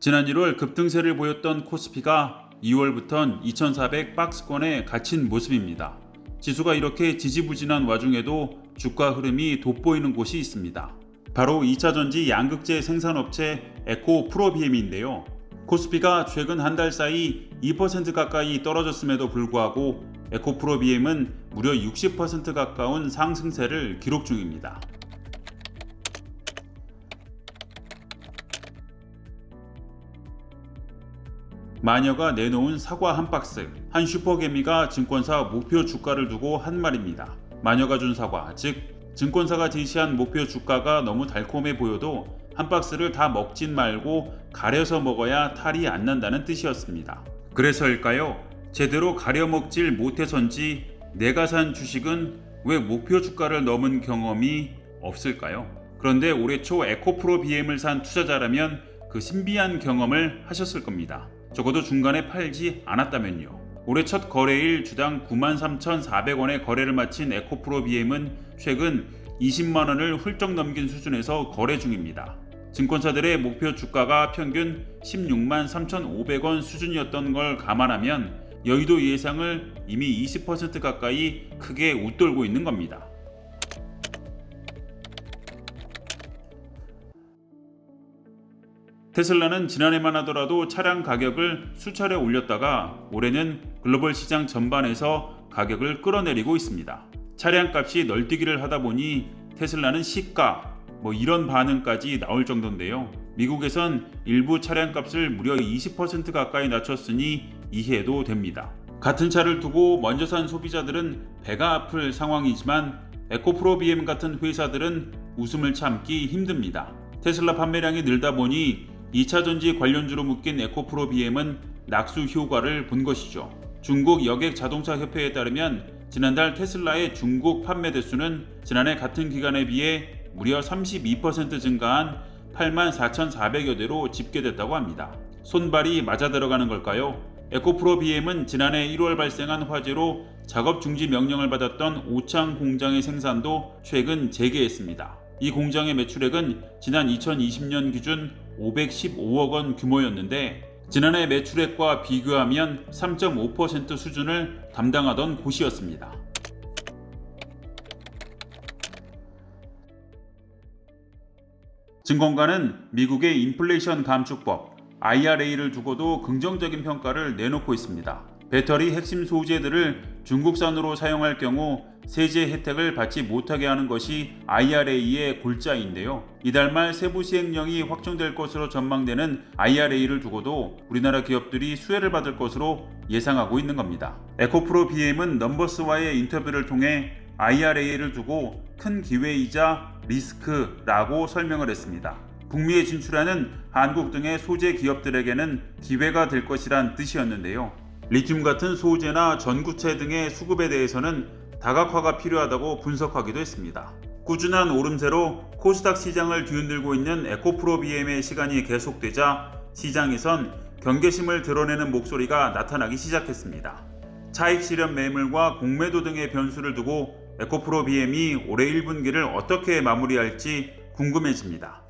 지난 1월 급등세를 보였던 코스피가 2월부턴 2400 박스권에 갇힌 모습입니다. 지수가 이렇게 지지부진한 와중에도 주가 흐름이 돋보이는 곳이 있습니다. 바로 2차전지 양극재 생산업체 에코프로비엠인데요. 코스피가 최근 한 달 사이 2% 가까이 떨어졌음에도 불구하고 에코프로비엠은 무려 60% 가까운 상승세를 기록 중입니다. 마녀가 내놓은 사과 한 박스, 한 슈퍼개미가 증권사 목표 주가를 두고 한 말입니다. 마녀가 준 사과, 즉 증권사가 제시한 목표 주가가 너무 달콤해 보여도 한 박스를 다 먹진 말고 가려서 먹어야 탈이 안 난다는 뜻이었습니다. 그래서일까요? 제대로 가려 먹질 못해서인지 내가 산 주식은 왜 목표 주가를 넘은 경험이 없을까요? 그런데 올해 초 에코프로비엠을 산 투자자라면 그 신비한 경험을 하셨을 겁니다. 적어도 중간에 팔지 않았다면요. 올해 첫 거래일 주당 93,400원에 거래를 마친 에코프로비엠은 최근 20만원을 훌쩍 넘긴 수준에서 거래 중입니다. 증권사들의 목표 주가가 평균 16만 3,500원 수준이었던 걸 감안하면 여의도 예상을 이미 20% 가까이 크게 웃돌고 있는 겁니다. 테슬라는 지난해만 하더라도 차량 가격을 수차례 올렸다가 올해는 글로벌 시장 전반에서 가격을 끌어내리고 있습니다. 차량값이 널뛰기를 하다 보니 테슬라는 시가 이런 반응까지 나올 정도인데요. 미국에선 일부 차량값을 무려 20% 가까이 낮췄으니 이해도 됩니다. 같은 차를 두고 먼저 산 소비자들은 배가 아플 상황이지만 에코프로비엠 같은 회사들은 웃음을 참기 힘듭니다. 테슬라 판매량이 늘다 보니 2차전지 관련주로 묶인 에코프로비엠은 낙수 효과를 본 것이죠. 중국 여객자동차협회에 따르면 지난달 테슬라의 중국 판매 대수는 지난해 같은 기간에 비해 무려 32% 증가한 84,400여 대로 집계됐다고 합니다. 손발이 맞아 들어가는 걸까요? 에코프로비엠은 지난해 1월 발생한 화재로 작업 중지 명령을 받았던 오창 공장의 생산도 최근 재개했습니다. 이 공장의 매출액은 지난 2020년 기준 515억 원 규모였는데 지난해 매출액과 비교하면 3.5% 수준을 담당하던 곳이었습니다. 증권가는 미국의 인플레이션 감축법 IRA를 두고도 긍정적인 평가를 내놓고 있습니다. 배터리 핵심 소재들을 중국산으로 사용할 경우 세제 혜택을 받지 못하게 하는 것이 IRA의 골자인데요. 이달 말 세부 시행령이 확정될 것으로 전망되는 IRA를 두고도 우리나라 기업들이 수혜를 받을 것으로 예상하고 있는 겁니다. 에코프로비엠은 넘버스와의 인터뷰를 통해 IRA를 두고 큰 기회이자 리스크라고 설명을 했습니다. 북미에 진출하는 한국 등의 소재 기업들에게는 기회가 될 것이란 뜻이었는데요. 리튬 같은 소재나 전구체 등의 수급에 대해서는 다각화가 필요하다고 분석하기도 했습니다. 꾸준한 오름세로 코스닥 시장을 뒤흔들고 있는 에코프로비엠의 시간이 계속되자 시장에선 경계심을 드러내는 목소리가 나타나기 시작했습니다. 차익 실현 매물과 공매도 등의 변수를 두고 에코프로비엠이 올해 1분기를 어떻게 마무리할지 궁금해집니다.